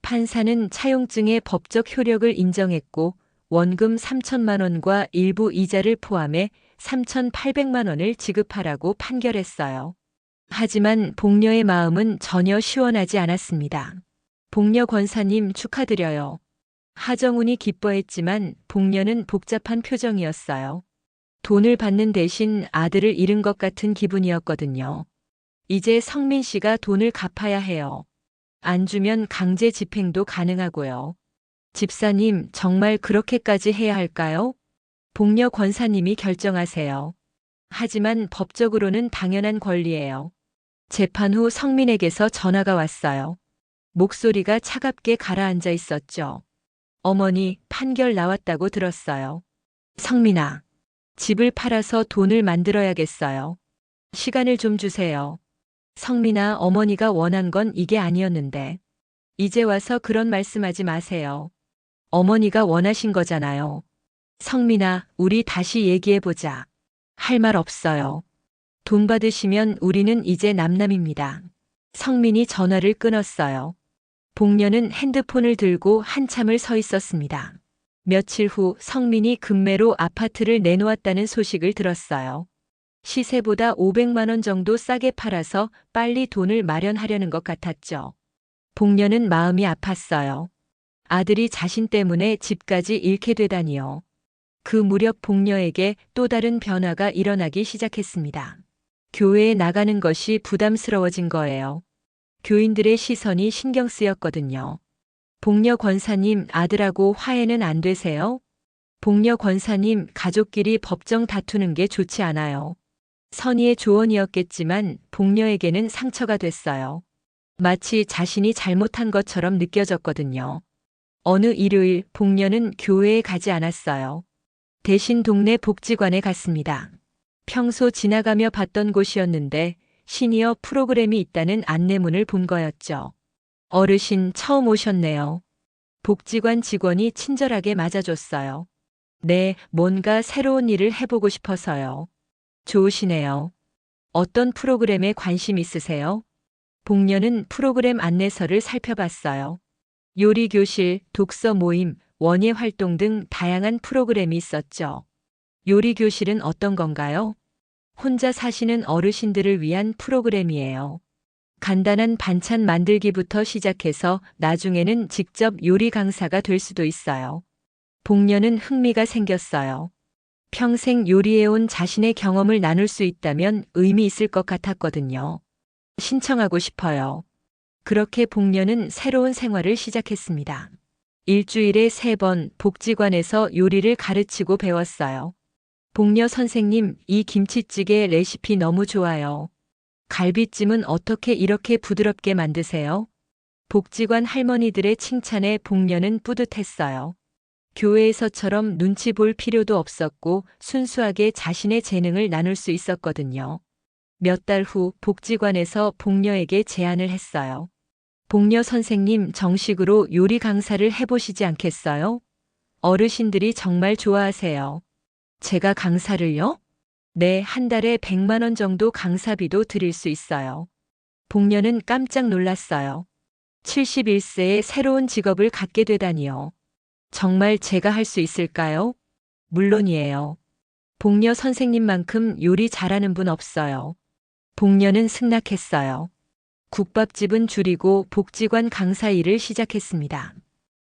판사는 차용증의 법적 효력을 인정했고 원금 3천만 원과 일부 이자를 포함해 3,800만 원을 지급하라고 판결했어요. 하지만 복녀의 마음은 전혀 시원하지 않았습니다. 복녀 권사님 축하드려요. 하정운이 기뻐했지만 복녀는 복잡한 표정이었어요. 돈을 받는 대신 아들을 잃은 것 같은 기분이었거든요. 이제 성민 씨가 돈을 갚아야 해요. 안 주면 강제 집행도 가능하고요. 집사님, 정말 그렇게까지 해야 할까요? 복녀 권사님이 결정하세요. 하지만 법적으로는 당연한 권리예요. 재판 후 성민에게서 전화가 왔어요. 목소리가 차갑게 가라앉아 있었죠. 어머니, 판결 나왔다고 들었어요. 성민아, 집을 팔아서 돈을 만들어야겠어요. 시간을 좀 주세요. 성민아, 어머니가 원한 건 이게 아니었는데. 이제 와서 그런 말씀하지 마세요. 어머니가 원하신 거잖아요. 성민아, 우리 다시 얘기해보자. 할 말 없어요. 돈 받으시면 우리는 이제 남남입니다. 성민이 전화를 끊었어요. 복녀는 핸드폰을 들고 한참을 서 있었습니다. 며칠 후 성민이 금매로 아파트를 내놓았다는 소식을 들었어요. 시세보다 500만 원 정도 싸게 팔아서 빨리 돈을 마련하려는 것 같았죠. 복녀는 마음이 아팠어요. 아들이 자신 때문에 집까지 잃게 되다니요. 그 무렵 복녀에게 또 다른 변화가 일어나기 시작했습니다. 교회에 나가는 것이 부담스러워진 거예요. 교인들의 시선이 신경 쓰였거든요. 복녀 권사님, 아들하고 화해는 안 되세요? 복녀 권사님, 가족끼리 법정 다투는 게 좋지 않아요. 선의의 조언이었겠지만 복녀에게는 상처가 됐어요. 마치 자신이 잘못한 것처럼 느껴졌거든요. 어느 일요일 복녀는 교회에 가지 않았어요. 대신 동네 복지관에 갔습니다. 평소 지나가며 봤던 곳이었는데 시니어 프로그램이 있다는 안내문을 본 거였죠. 어르신 처음 오셨네요. 복지관 직원이 친절하게 맞아줬어요. 네, 뭔가 새로운 일을 해보고 싶어서요. 좋으시네요. 어떤 프로그램에 관심 있으세요? 복녀는 프로그램 안내서를 살펴봤어요. 요리 교실, 독서 모임, 원예 활동 등 다양한 프로그램이 있었죠. 요리 교실은 어떤 건가요? 혼자 사시는 어르신들을 위한 프로그램이에요. 간단한 반찬 만들기부터 시작해서 나중에는 직접 요리 강사가 될 수도 있어요. 복녀는 흥미가 생겼어요. 평생 요리해온 자신의 경험을 나눌 수 있다면 의미 있을 것 같았거든요. 신청하고 싶어요. 그렇게 복녀는 새로운 생활을 시작했습니다. 일주일에 3번 복지관에서 요리를 가르치고 배웠어요. 복녀 선생님, 이 김치찌개 레시피 너무 좋아요. 갈비찜은 어떻게 이렇게 부드럽게 만드세요? 복지관 할머니들의 칭찬에 복녀는 뿌듯했어요. 교회에서처럼 눈치 볼 필요도 없었고 순수하게 자신의 재능을 나눌 수 있었거든요. 몇 달 후 복지관에서 복녀에게 제안을 했어요. 복녀 선생님, 정식으로 요리 강사를 해보시지 않겠어요? 어르신들이 정말 좋아하세요. 제가 강사를요? 네, 한 달에 100만 원 정도 강사비도 드릴 수 있어요. 복녀는 깜짝 놀랐어요. 71세에 새로운 직업을 갖게 되다니요. 정말 제가 할 수 있을까요? 물론이에요. 복녀 선생님만큼 요리 잘하는 분 없어요. 복녀는 승낙했어요. 국밥집은 줄이고 복지관 강사 일을 시작했습니다.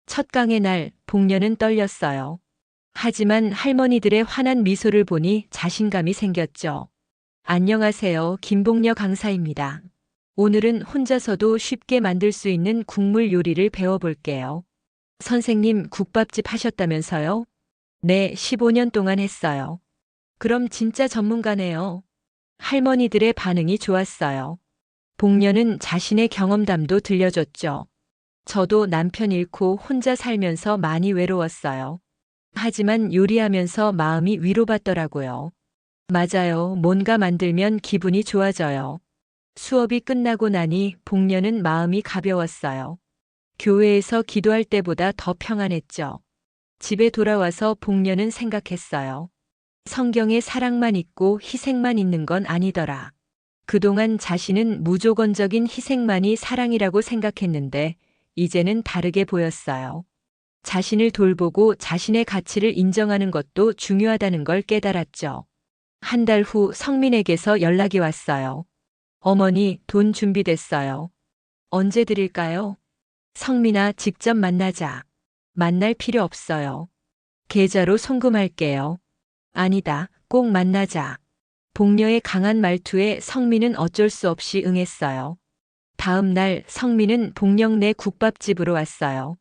첫 강의 날 복녀는 떨렸어요. 하지만 할머니들의 환한 미소를 보니 자신감이 생겼죠. 안녕하세요, 김복녀 강사입니다. 오늘은 혼자서도 쉽게 만들 수 있는 국물 요리를 배워볼게요. 선생님, 국밥집 하셨다면서요? 네, 15년 동안 했어요. 그럼 진짜 전문가네요. 할머니들의 반응이 좋았어요. 복녀는 자신의 경험담도 들려줬죠. 저도 남편 잃고 혼자 살면서 많이 외로웠어요. 하지만 요리하면서 마음이 위로받더라고요. 맞아요. 뭔가 만들면 기분이 좋아져요. 수업이 끝나고 나니 복녀는 마음이 가벼웠어요. 교회에서 기도할 때보다 더 평안했죠. 집에 돌아와서 복녀는 생각했어요. 성경에 사랑만 있고 희생만 있는 건 아니더라. 그동안 자신은 무조건적인 희생만이 사랑이라고 생각했는데 이제는 다르게 보였어요. 자신을 돌보고 자신의 가치를 인정하는 것도 중요하다는 걸 깨달았죠. 한 달 후 성민에게서 연락이 왔어요. 어머니, 돈 준비됐어요. 언제 드릴까요? 성민아, 직접 만나자. 만날 필요 없어요. 계좌로 송금할게요. 아니다, 꼭 만나자. 복녀의 강한 말투에 성민은 어쩔 수 없이 응했어요. 다음 날 성민은 복령네 국밥집으로 왔어요.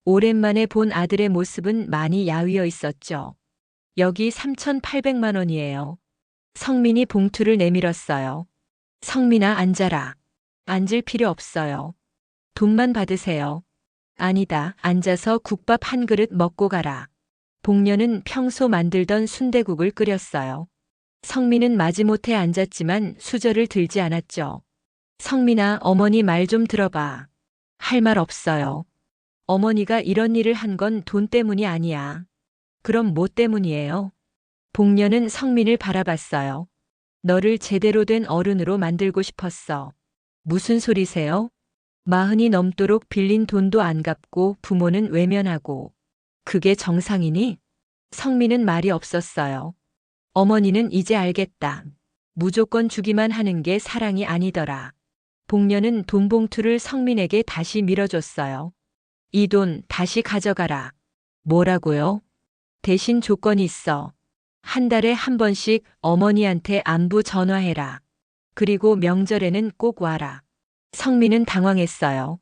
오랜만에 본 아들의 모습은 많이 야위어 있었죠. 여기 3,800만 원이에요. 성민이 봉투를 내밀었어요. 성민아, 앉아라. 앉을 필요 없어요. 돈만 받으세요. 아니다, 앉아서 국밥 한 그릇 먹고 가라. 복녀는 평소 만들던 순대국을 끓였어요. 성민은 마지못해 앉았지만 수저를 들지 않았죠. 성민아, 어머니 말 좀 들어봐. 할 말 없어요. 어머니가 이런 일을 한 건 돈 때문이 아니야. 그럼 뭐 때문이에요? 복녀는 성민을 바라봤어요. 너를 제대로 된 어른으로 만들고 싶었어. 무슨 소리세요? 40이 넘도록 빌린 돈도 안 갚고 부모는 외면하고. 그게 정상이니? 성민은 말이 없었어요. 어머니는 이제 알겠다. 무조건 주기만 하는 게 사랑이 아니더라. 복녀는 돈 봉투를 성민에게 다시 밀어줬어요. 이 돈 다시 가져가라. 뭐라고요? 대신 조건이 있어. 한 달에 한 번씩 어머니한테 안부 전화해라. 그리고 명절에는 꼭 와라. 성민은 당황했어요.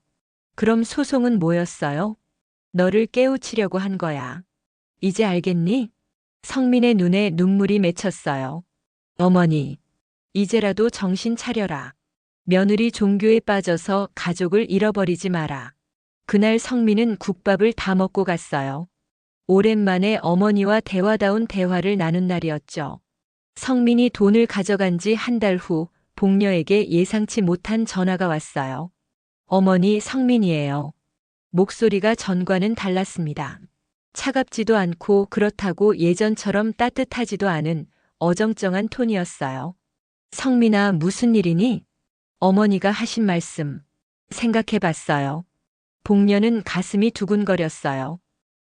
그럼 소송은 뭐였어요? 너를 깨우치려고 한 거야. 이제 알겠니? 성민의 눈에 눈물이 맺혔어요. 어머니, 이제라도 정신 차려라. 며느리 종교에 빠져서 가족을 잃어버리지 마라. 그날 성민은 국밥을 다 먹고 갔어요. 오랜만에 어머니와 대화다운 대화를 나눈 날이었죠. 성민이 돈을 가져간 지 한 달 후 복녀에게 예상치 못한 전화가 왔어요. 어머니, 성민이에요. 목소리가 전과는 달랐습니다. 차갑지도 않고 그렇다고 예전처럼 따뜻하지도 않은 어정쩡한 톤이었어요. 성민아, 무슨 일이니? 어머니가 하신 말씀 생각해 봤어요. 복녀는 가슴이 두근거렸어요.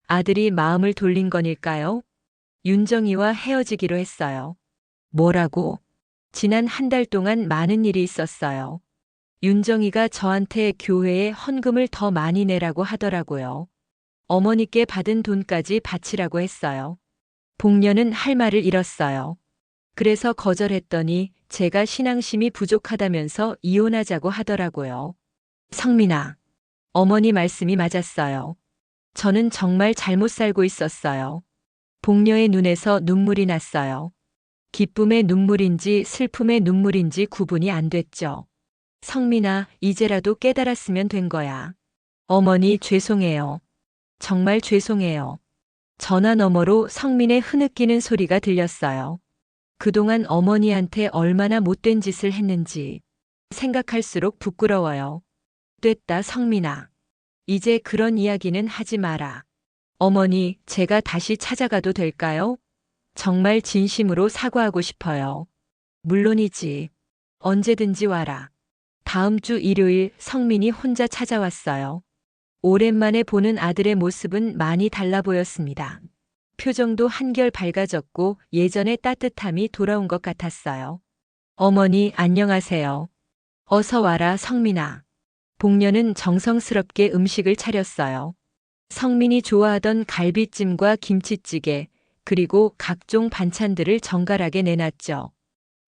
아들이 마음을 돌린 건일까요? 윤정이와 헤어지기로 했어요. 뭐라고? 지난 한 달 동안 많은 일이 있었어요. 윤정이가 저한테 교회에 헌금을 더 많이 내라고 하더라고요. 어머니께 받은 돈까지 바치라고 했어요. 복녀는 할 말을 잃었어요. 그래서 거절했더니 제가 신앙심이 부족하다면서 이혼하자고 하더라고요. 성민아, 어머니 말씀이 맞았어요. 저는 정말 잘못 살고 있었어요. 복녀의 눈에서 눈물이 났어요. 기쁨의 눈물인지 슬픔의 눈물인지 구분이 안 됐죠. 성민아, 이제라도 깨달았으면 된 거야. 어머니, 죄송해요. 정말 죄송해요. 전화 너머로 성민의 흐느끼는 소리가 들렸어요. 그동안 어머니한테 얼마나 못된 짓을 했는지 생각할수록 부끄러워요. 됐다, 성민아. 이제 그런 이야기는 하지 마라. 어머니, 제가 다시 찾아가도 될까요? 정말 진심으로 사과하고 싶어요. 물론이지. 언제든지 와라. 다음 주 일요일 성민이 혼자 찾아왔어요. 오랜만에 보는 아들의 모습은 많이 달라 보였습니다. 표정도 한결 밝아졌고 예전의 따뜻함이 돌아온 것 같았어요. 어머니, 안녕하세요. 어서 와라, 성민아. 복녀는 정성스럽게 음식을 차렸어요. 성민이 좋아하던 갈비찜과 김치찌개, 그리고 각종 반찬들을 정갈하게 내놨죠.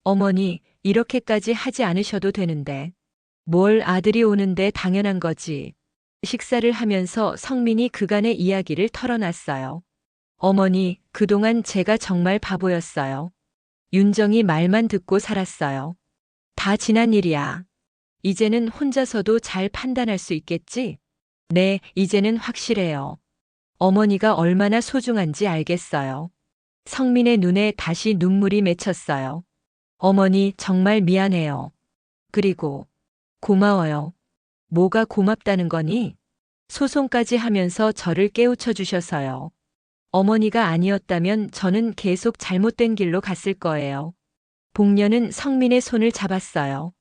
어머니, 이렇게까지 하지 않으셔도 되는데. 뭘, 아들이 오는데 당연한 거지. 식사를 하면서 성민이 그간의 이야기를 털어놨어요. 어머니, 그동안 제가 정말 바보였어요. 윤정이 말만 듣고 살았어요. 다 지난 일이야. 이제는 혼자서도 잘 판단할 수 있겠지? 네, 이제는 확실해요. 어머니가 얼마나 소중한지 알겠어요. 성민의 눈에 다시 눈물이 맺혔어요. 어머니, 정말 미안해요. 그리고 고마워요. 뭐가 고맙다는 거니? 소송까지 하면서 저를 깨우쳐 주셔서요. 어머니가 아니었다면 저는 계속 잘못된 길로 갔을 거예요. 복녀는 성민의 손을 잡았어요.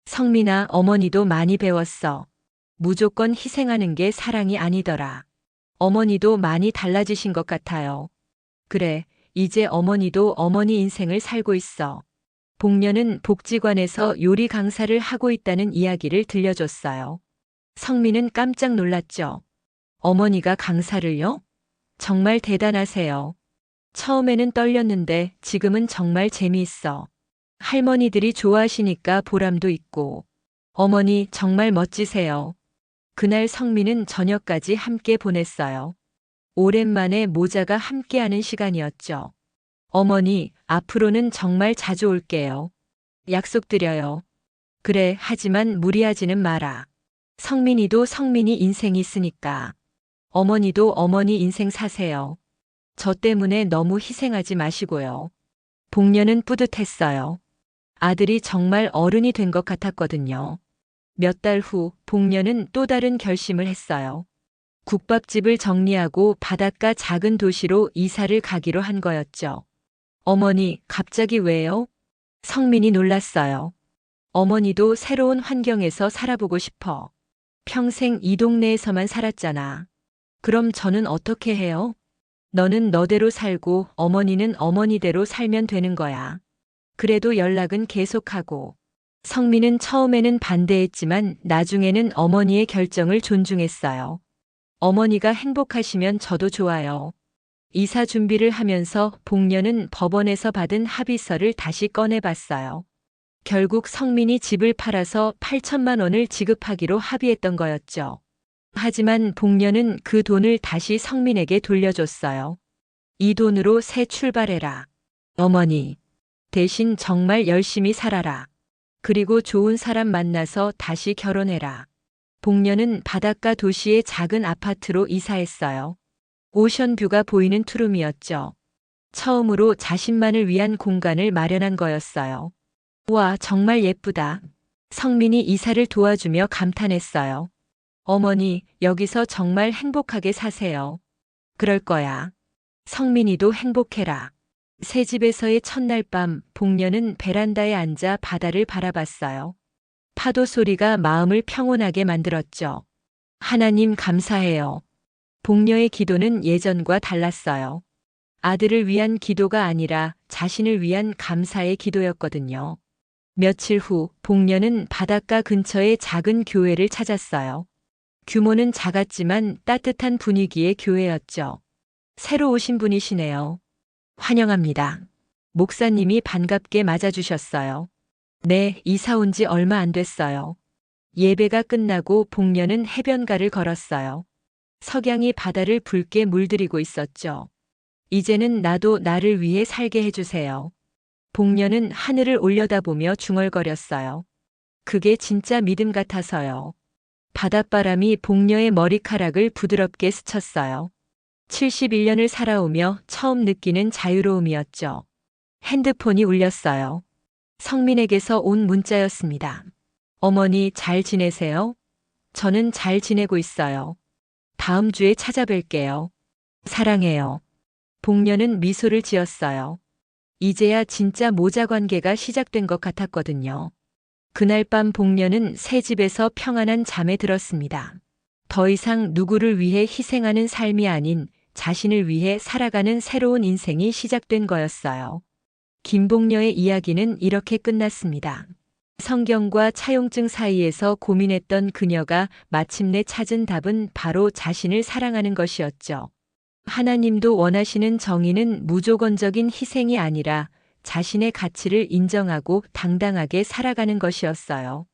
성민아, 어머니도 많이 배웠어. 무조건 희생하는 게 사랑이 아니더라. 어머니도 많이 달라지신 것 같아요. 그래, 이제 어머니도 어머니 인생을 살고 있어. 복녀는 복지관에서 요리 강사를 하고 있다는 이야기를 들려줬어요. 성민은 깜짝 놀랐죠. 어머니가 강사를요? 정말 대단하세요. 처음에는 떨렸는데 지금은 정말 재미있어. 할머니들이 좋아하시니까 보람도 있고. 어머니 정말 멋지세요. 그날 성민은 저녁까지 함께 보냈어요. 오랜만에 모자가 함께하는 시간이었죠. 어머니, 앞으로는 정말 자주 올게요. 약속드려요. 그래, 하지만 무리하지는 마라. 성민이도 성민이 인생이 있으니까. 어머니도 어머니 인생 사세요. 저 때문에 너무 희생하지 마시고요. 복녀는 뿌듯했어요. 아들이 정말 어른이 된 것 같았거든요. 몇 달 후 복녀는 또 다른 결심을 했어요. 국밥집을 정리하고 바닷가 작은 도시로 이사를 가기로 한 거였죠. 어머니, 갑자기 왜요? 성민이 놀랐어요. 어머니도 새로운 환경에서 살아보고 싶어. 평생 이 동네에서만 살았잖아. 그럼 저는 어떻게 해요? 너는 너대로 살고 어머니는 어머니대로 살면 되는 거야. 그래도 연락은 계속하고. 성민은 처음에는 반대했지만 나중에는 어머니의 결정을 존중했어요. 어머니가 행복하시면 저도 좋아요. 이사 준비를 하면서 복녀는 법원에서 받은 합의서를 다시 꺼내봤어요. 결국 성민이 집을 팔아서 8천만 원을 지급하기로 합의했던 거였죠. 하지만 복녀는 그 돈을 다시 성민에게 돌려줬어요. 이 돈으로 새 출발해라. 어머니, 대신 정말 열심히 살아라. 그리고 좋은 사람 만나서 다시 결혼해라. 복녀는 바닷가 도시의 작은 아파트로 이사했어요. 오션뷰가 보이는 투룸이었죠. 처음으로 자신만을 위한 공간을 마련한 거였어요. 와, 정말 예쁘다. 성민이 이사를 도와주며 감탄했어요. 어머니, 여기서 정말 행복하게 사세요. 그럴 거야. 성민이도 행복해라. 새 집에서의 첫날 밤, 복녀는 베란다에 앉아 바다를 바라봤어요. 파도 소리가 마음을 평온하게 만들었죠. 하나님 감사해요. 복녀의 기도는 예전과 달랐어요. 아들을 위한 기도가 아니라 자신을 위한 감사의 기도였거든요. 며칠 후 복녀는 바닷가 근처의 작은 교회를 찾았어요. 규모는 작았지만 따뜻한 분위기의 교회였죠. 새로 오신 분이시네요. 환영합니다. 목사님이 반갑게 맞아주셨어요. 네, 이사 온 지 얼마 안 됐어요. 예배가 끝나고 복녀는 해변가를 걸었어요. 석양이 바다를 붉게 물들이고 있었죠. 이제는 나도 나를 위해 살게 해주세요. 복녀는 하늘을 올려다보며 중얼거렸어요. 그게 진짜 믿음 같아서요. 바닷바람이 복녀의 머리카락을 부드럽게 스쳤어요. 71년을 살아오며 처음 느끼는 자유로움이었죠. 핸드폰이 울렸어요. 성민에게서 온 문자였습니다. 어머니 잘 지내세요? 저는 잘 지내고 있어요. 다음 주에 찾아뵐게요. 사랑해요. 복녀는 미소를 지었어요. 이제야 진짜 모자 관계가 시작된 것 같았거든요. 그날 밤 복녀는 새 집에서 평안한 잠에 들었습니다. 더 이상 누구를 위해 희생하는 삶이 아닌 자신을 위해 살아가는 새로운 인생이 시작된 거였어요. 김복녀의 이야기는 이렇게 끝났습니다. 성경과 차용증 사이에서 고민했던 그녀가 마침내 찾은 답은 바로 자신을 사랑하는 것이었죠. 하나님도 원하시는 정의는 무조건적인 희생이 아니라 자신의 가치를 인정하고 당당하게 살아가는 것이었어요.